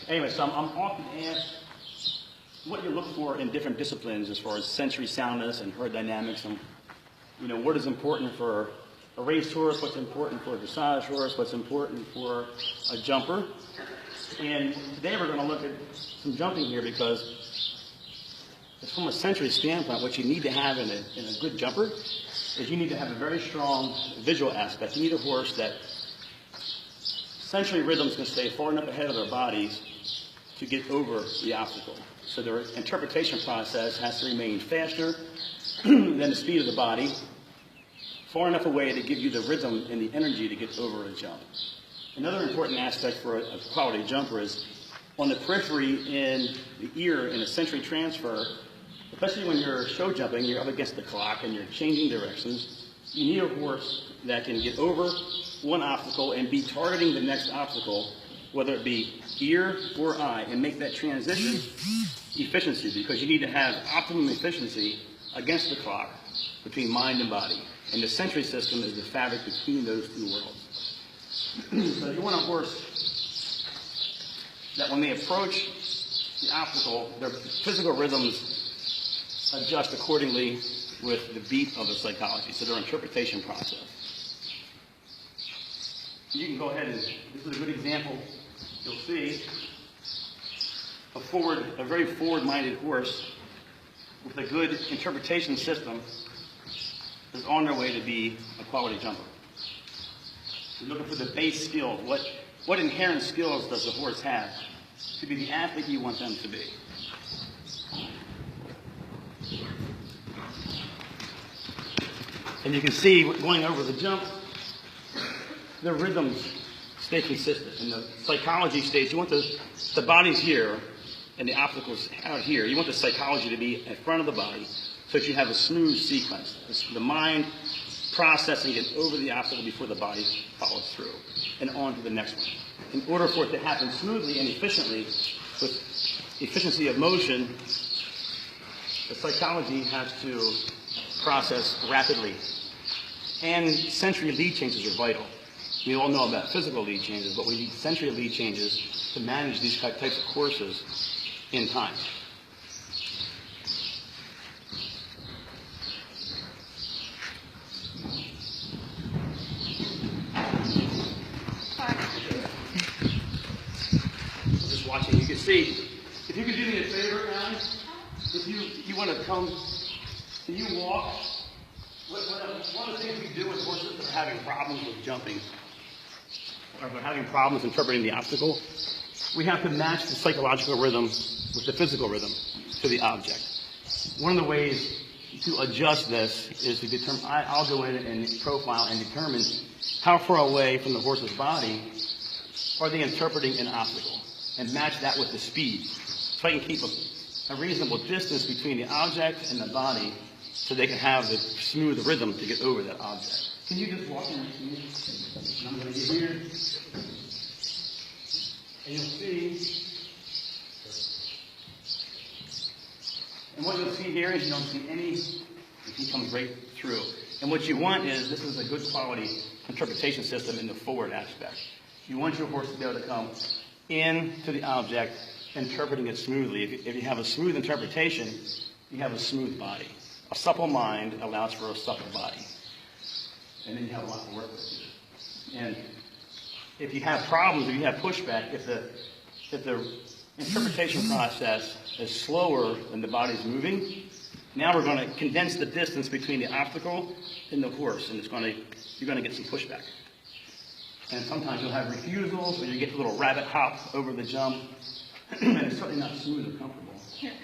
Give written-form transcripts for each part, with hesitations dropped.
Anyway, so I'm often asked what you look for in different disciplines as far as sensory soundness and herd dynamics, and what is important for a race horse, what's important for a dressage horse, what's important for a jumper. And today we're going to look at some jumping here because from a sensory standpoint, what you need to have in a good jumper is you need to have a very strong visual aspect. You need a horse that sensory rhythms can stay far enough ahead of their bodies to get over the obstacle. So their interpretation process has to remain faster than the speed of the body, far enough away to give you the rhythm and the energy to get over a jump. Another important aspect for a quality jumper is on the periphery in the ear in a sensory transfer, especially when you're show jumping, you're up against the clock and you're changing directions. You need a horse that can get over one obstacle and be targeting the next obstacle, whether it be ear or eye, and make that transition efficiency, because you need to have optimum efficiency against the clock between mind and body. And the sensory system is the fabric between those two worlds. So you want a horse that when they approach the obstacle, their physical rhythms adjust accordingly with the beat of the psychology, so their interpretation process. You can go ahead and, this is a good example, you'll see a very forward-minded horse with a good interpretation system is on their way to be a quality jumper. You're looking for the base skills. What inherent skills does the horse have to be the athlete you want them to be? And you can see, going over the jump, the rhythms stay consistent. In the psychology stage, you want the body's here and the obstacles out here. You want the psychology to be in front of the body so that you have a smooth sequence. The mind processing it over the obstacle before the body follows through and on to the next one. In order for it to happen smoothly and efficiently, with efficiency of motion, the psychology has to process rapidly. And sensory lead changes are vital. We all know about physical lead changes, but we need sensory lead changes to manage these types of courses in time. Just watching, you can see, if you could do me a favor, Alan, if you want to come, can you walk? One of the things we do with horses that are having problems with jumping, or they're having problems interpreting the obstacle, we have to match the psychological rhythm with the physical rhythm to the object. One of the ways to adjust this is to determine, I'll go in and profile and determine how far away from the horse's body are they interpreting an obstacle, and match that with the speed. So I can keep a reasonable distance between the object and the body so they can have the smooth rhythm to get over that object. Can you just walk in with me? And I'm going to get here. And you'll see. And what you'll see here is you don't see any, he comes right through. And what you want is, this is a good quality interpretation system in the forward aspect. You want your horse to be able to come into the object, interpreting it smoothly. If you have a smooth interpretation, you have a smooth body. A supple mind allows for a supple body. And then you have a lot to work with. And if you have problems, if you have pushback, if the interpretation process is slower than the body's moving, now we're going to condense the distance between the obstacle and the horse, and you're going to get some pushback. And sometimes you'll have refusals, or you get a little rabbit hop over the jump, and it's certainly not smooth or comfortable.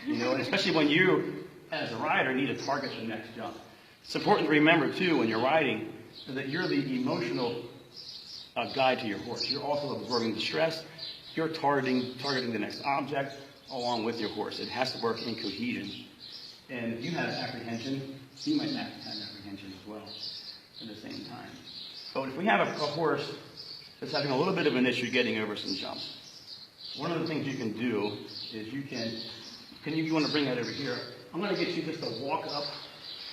And especially when you, as a rider, need to target the next jump. It's important to remember, too, when you're riding, that you're the emotional guide to your horse. You're also absorbing the stress. You're targeting the next object along with your horse. It has to work in cohesion. And if you have apprehension, he might have apprehension as well at the same time. But if we have a horse that's having a little bit of an issue getting over some jumps, one of the things you can do is you want to bring that over here. I'm going to get you just to walk up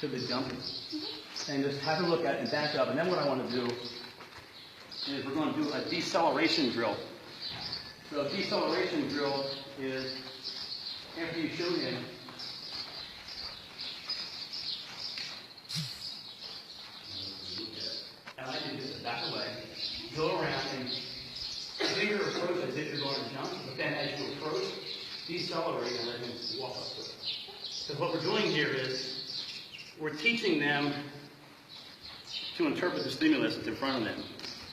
to the jump and just have a look at it and back up. And then what I want to do is we're going to do a deceleration drill. So deceleration drill is after you show him I like you to just back away, go around and do your approach as if you're going to jump, but then as you approach, decelerate and let him walk up to it. Because what we're doing here is we're teaching them to interpret the stimulus that's in front of them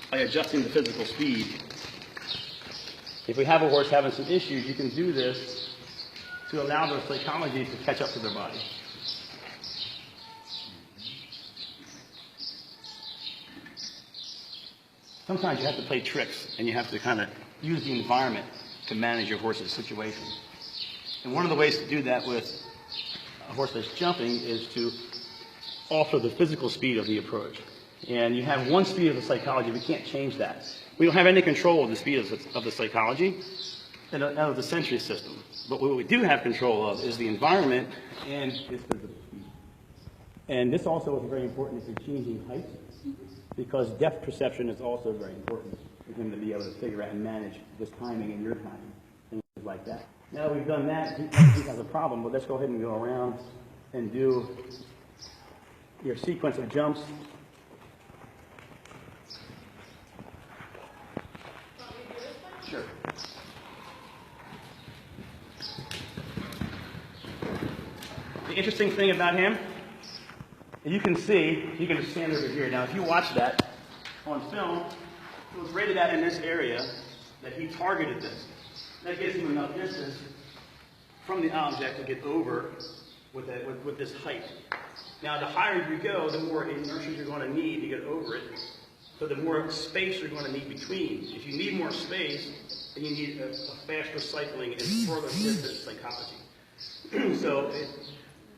by adjusting the physical speed. If we have a horse having some issues, you can do this to allow their psychology to catch up to their body. Sometimes you have to play tricks, and you have to kind of use the environment to manage your horse's situation. And one of the ways to do that with a horse that's jumping is to alter the physical speed of the approach. And you have one speed of the psychology. We can't change that. We don't have any control of the speed of the psychology and of the sensory system. But what we do have control of is the environment and its physical speed. And this also is very important if you're changing height, because depth perception is also very important for him to be able to figure out and manage this timing and your timing, things like that. Now that we've done that, he has a problem, but let's go ahead and go around and do your sequence of jumps. Sure. The interesting thing about him, you can see, you can just stand over here. Now, if you watch that on film, it was rated out in this area that he targeted this. That gives him enough distance from the object to get over with this height. Now, the higher you go, the more inertia you're going to need to get over it. So the more space you're going to need between. If you need more space, then you need a faster cycling and further distance psychology. So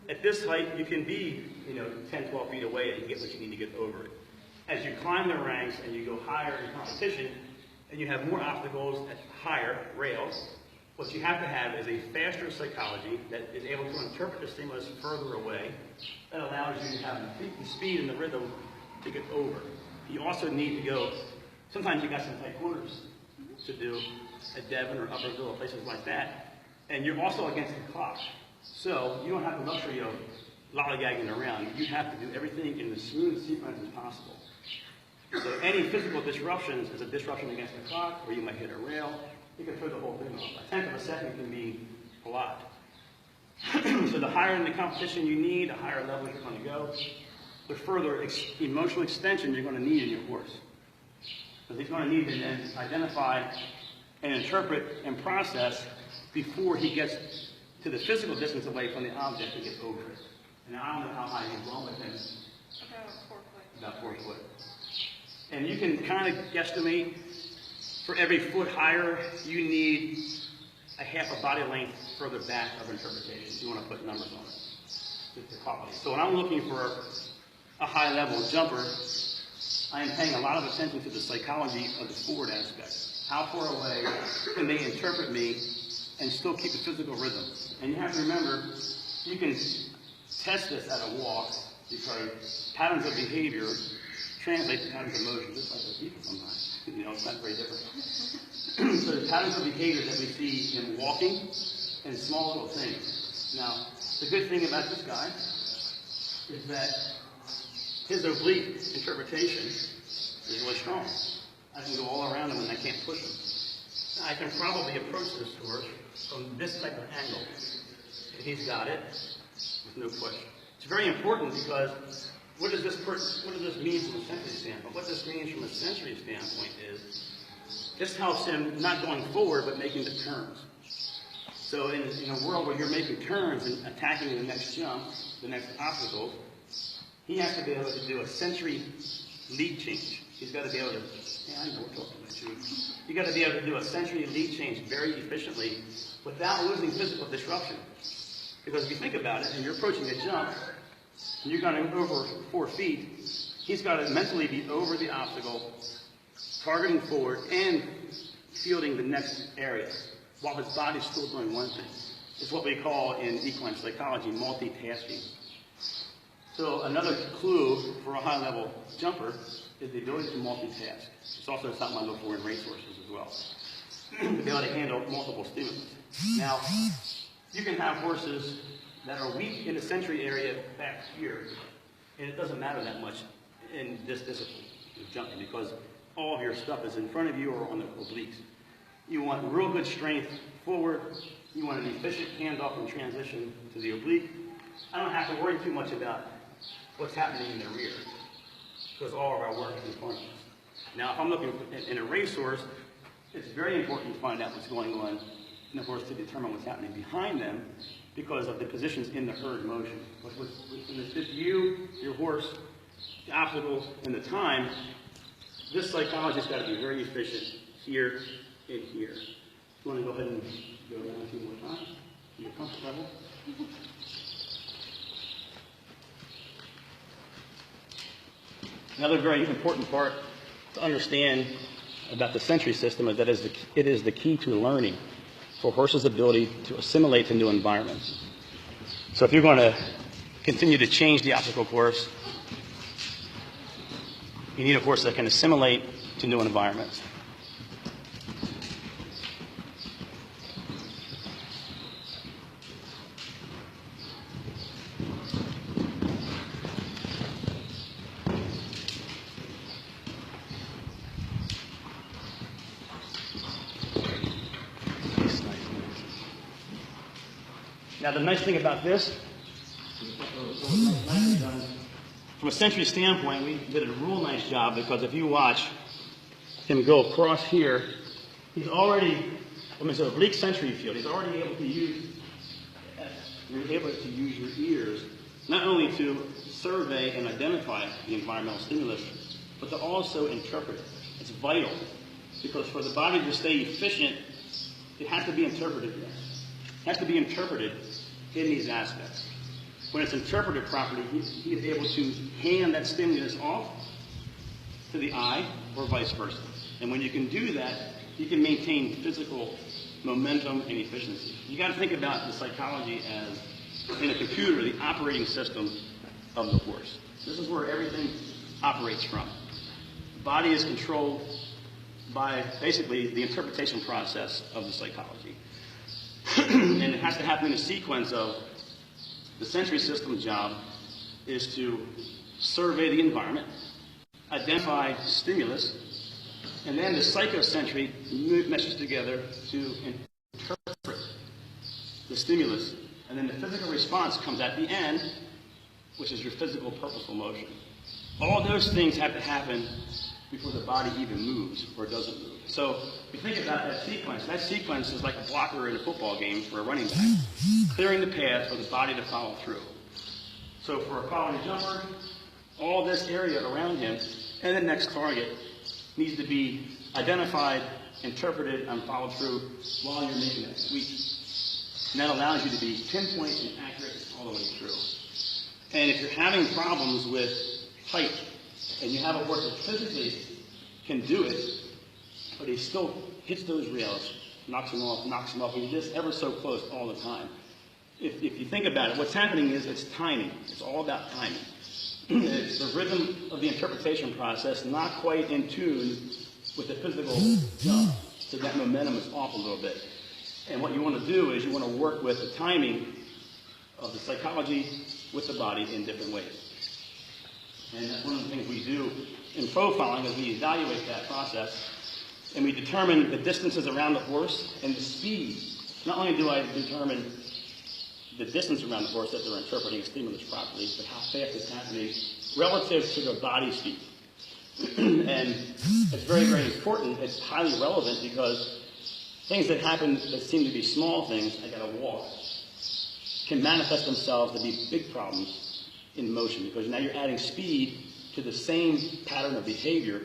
at this height, you can be 10, 12 feet away and you get what you need to get over it. As you climb the ranks and you go higher in competition, and you have more obstacles at higher rails, what you have to have is a faster psychology that is able to interpret the stimulus further away, that allows you to have the speed and the rhythm to get over. You also need to go, sometimes you got some tight corners to do at Devon or Upperville, places like that, and you're also against the clock. So you don't have the luxury of lollygagging around. You have to do everything in the smooth sequence as possible. So any physical disruptions is a disruption against the clock, or you might hit a rail. You can throw the whole thing off. A tenth of a second can be a lot. So the higher in the competition you need, the higher level you're going to go, the further emotional extension you're going to need in your horse. Because he's going to need to then identify and interpret and process before he gets to the physical distance away from the object to get over it. And I don't know how high he's going with him. About 4 foot. About 4 foot. And you can kind of guesstimate for every foot higher, you need a half a body length further back of interpretation. If you want to put numbers on it. It's the quality. So when I'm looking for a high level jumper, I am paying a lot of attention to the psychology of the forward aspect. How far away can they interpret me and still keep a physical rhythm? And you have to remember, you can test this at a walk because patterns of behavior translate to patterns of motion, just like with people sometimes. It's not very different. So the patterns of behavior that we see in walking and small little things. Now, the good thing about this guy is that his oblique interpretation is really strong. I can go all around him and I can't push him. I can probably approach this horse from this type of angle. And he's got it with no question. It's very important because what does this mean from a sensory standpoint? What this means from a sensory standpoint is this helps him not going forward but making the turns. So in a world where you're making turns and attacking the next jump, the next obstacle, he has to be able to do a sensory lead change. He's got to be able to, I know we're talking about you. You've got to be able to do a sensory lead change very efficiently without losing physical disruption. Because if you think about it, and you're approaching a jump, and you're going over 4 feet, he's got to mentally be over the obstacle, targeting forward, and fielding the next area, while his body's still doing one thing. It's what we call in equine psychology multitasking. So another clue for a high-level jumper is the ability to multitask. It's also something I look for in racehorses as well. to be able to handle multiple stimulus. Now, you can have horses that are weak in the sensory area back here, and it doesn't matter that much in this discipline of jumping because all of your stuff is in front of you or on the obliques. You want real good strength forward. You want an efficient handoff and transition to the oblique. I don't have to worry too much about what's happening in the rear because all of our work is in front of us. Now, if I'm looking in a racehorse, it's very important to find out what's going on in the horse to determine what's happening behind them because of the positions in the herd motion. When it's just you, your horse, the obstacles, and the time, this psychologist's got to be very efficient here and here. You want to go ahead and go down 2 more times? Your comfort level. Another very important part to understand about the sensory system is that it is the key to learning for horses' ability to assimilate to new environments. So if you're going to continue to change the obstacle course, you need a horse that can assimilate to new environments. Now the nice thing about this, from a sensory standpoint, we did a real nice job because if you watch him go across here, he's already, it's an oblique sensory field. He's already able to use, you're able to use your ears, not only to survey and identify the environmental stimulus, but to also interpret it. It's vital because for the body to stay efficient, it has to be interpreted. It has to be interpreted in these aspects. When it's interpreted properly, he is able to hand that stimulus off to the eye or vice versa. And when you can do that, you can maintain physical momentum and efficiency. You got to think about the psychology as, in a computer, the operating system of the horse. This is where everything operates from. The body is controlled by basically the interpretation process of the psychology. And it has to happen in a sequence of the sensory system's job is to survey the environment, identify stimulus, and then the psychosensory meshes together to interpret the stimulus. And then the physical response comes at the end, which is your physical purposeful motion. All those things have to happen before the body even moves or doesn't move. So if you think about that sequence is like a blocker in a football game for a running back, clearing the path for the body to follow through. So for a quality jumper, all this area around him and the next target needs to be identified, interpreted, and followed through while you're making that sweep. And that allows you to be pinpoint and accurate all the way through. And if you're having problems with height, and you have a horse that physically can do it, but he still hits those rails, knocks them off, he's just ever so close all the time. If you think about it, what's happening is it's timing. It's all about timing. It's the rhythm of the interpretation process, not quite in tune with the physical jump, so that momentum is off a little bit. And what you want to do is you want to work with the timing of the psychology with the body in different ways. And that's one of the things we do in profiling is we evaluate that process and we determine the distances around the horse and the speed. Not only do I determine the distance around the horse that they're interpreting stimulus properly, but how fast it's happening relative to their body speed. And it's very, very important. It's highly relevant because things that happen that seem to be small things, I gotta walk, can manifest themselves to be big problems in motion because now you're adding speed to the same pattern of behavior.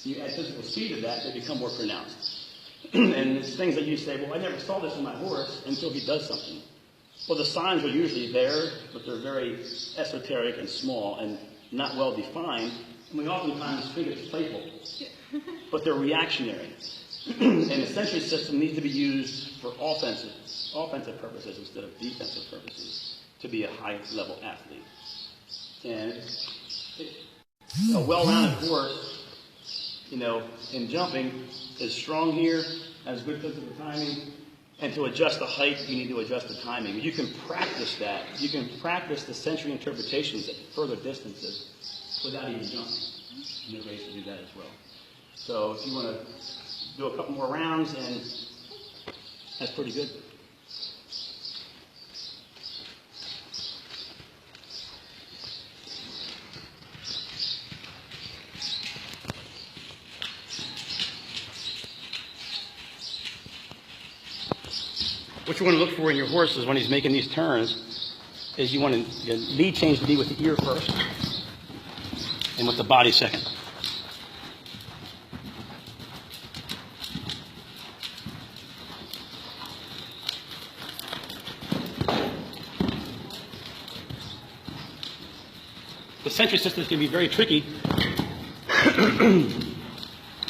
You add physical speed to that, they become more pronounced. And it's things that you say, well, I never saw this in my horse until he does something. Well, the signs are usually there, but they're very esoteric and small and not well defined. And we oftentimes think it's playful, but they're reactionary. And the sensory system needs to be used for offensive purposes instead of defensive purposes to be a high-level athlete. And a well-rounded horse, in jumping, is strong here, has good physical timing, and to adjust the height, you need to adjust the timing. You can practice that. You can practice the sensory interpretations at further distances without even jumping. And there's ways to do that as well. So if you want to do a couple more rounds, and that's pretty good. What you want to look for in your horse is when he's making these turns, is you want the lead change to be with the ear first and with the body second. The sensory system can be very tricky.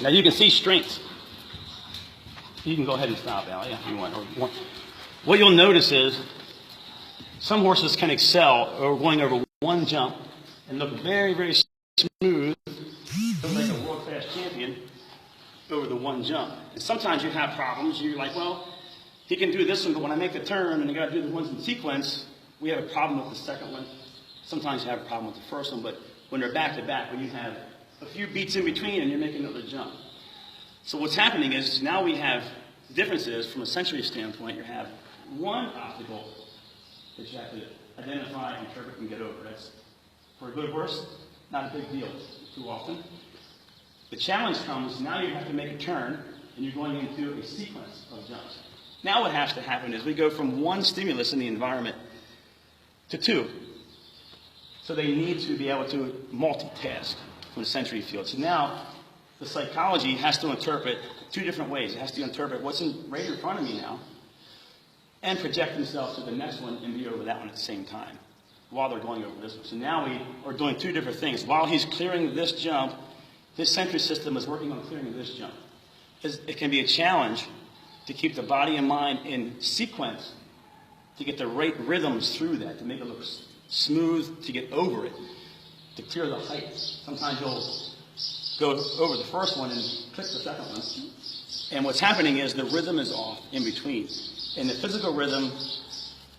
Now you can see strengths. You can go ahead and stop, Al, if you want. What you'll notice is some horses can excel over going over one jump and look very, very smooth, look like a world-class champion over the one jump. And sometimes you have problems. You're like, well, he can do this one, but when I make the turn and you got to do the ones in sequence, we have a problem with the second one. Sometimes you have a problem with the first one, but when they're back-to-back, when you have a few beats in between and you're making another jump. So what's happening is now we have differences from a sensory standpoint. You have one obstacle that you have to identify, interpret, and get over. That's, for a good horse, not a big deal too often. The challenge comes, now you have to make a turn, and you're going into a sequence of jumps. Now what has to happen is we go from one stimulus in the environment to two. So they need to be able to multitask from the sensory field. So now the psychology has to interpret two different ways. It has to interpret what's right in front of me now and project themselves to the next one and be over that one at the same time while they're going over this one. So now we are doing two different things. While he's clearing this jump, his sensory system is working on clearing this jump. It can be a challenge to keep the body and mind in sequence to get the right rhythms through that, to make it look smooth, to get over it, to clear the height. Sometimes you'll go over the first one and click the second one. And what's happening is the rhythm is off in between. And the physical rhythm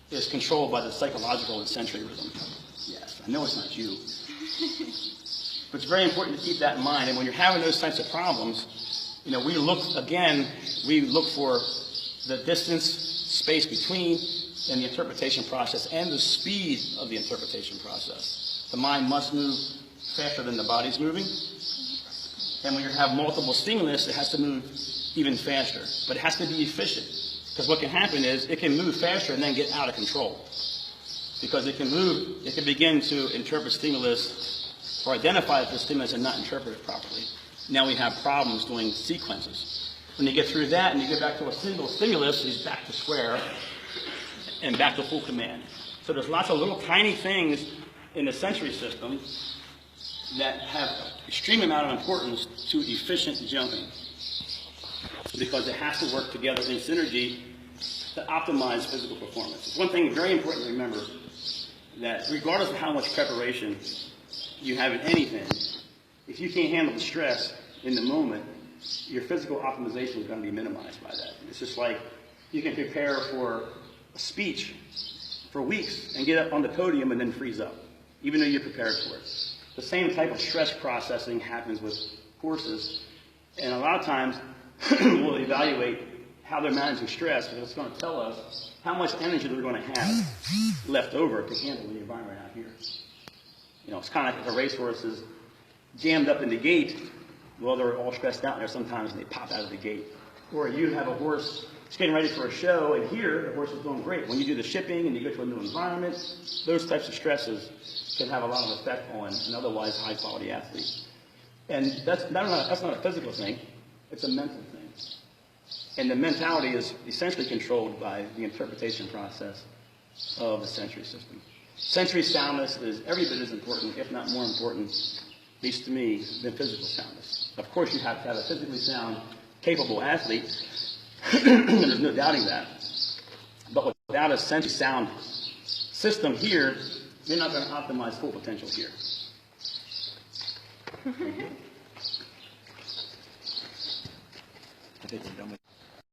is controlled by the psychological and sensory rhythm. Yes, I know it's not you. But it's very important to keep that in mind. And when you're having those types of problems, you know, we look for the distance, space between, and the interpretation process, and the speed of the interpretation process. The mind must move faster than the body's moving. And when you have multiple stimulus, it has to move even faster. But it has to be efficient. Because what can happen is it can move faster and then get out of control. Because it can begin to interpret stimulus or identify the stimulus and not interpret it properly. Now we have problems doing sequences. When you get through that and you get back to a single stimulus, he's back to square and back to full command. So there's lots of little tiny things in the sensory system that have extreme amount of importance to efficient jumping, because it has to work together in synergy to optimize physical performance. It's one thing very important to remember, that regardless of how much preparation you have in anything, if you can't handle the stress in the moment, your physical optimization is going to be minimized by that. It's just like you can prepare for a speech for weeks and get up on the podium and then freeze up, even though you're prepared for it. The same type of stress processing happens with horses, and a lot of times we'll evaluate how they're managing stress, because it's going to tell us how much energy they're going to have left over to handle the environment out here. You know, it's kind of like if a racehorse is jammed up in the gate, well, they're all stressed out there sometimes and they pop out of the gate. Or you have a horse that's getting ready for a show, and here the horse is doing great. When you do the shipping and you go to a new environment, those types of stresses can have a lot of effect on an otherwise high-quality athlete. And that's not a physical thing. It's a mental thing. And the mentality is essentially controlled by the interpretation process of the sensory system. Sensory soundness is every bit as important, if not more important, at least to me, than physical soundness. Of course, you have to have a physically sound, capable athlete. There's no doubting that. But without a sensory sound system here, you're not going to optimize full potential here. I think we're done with.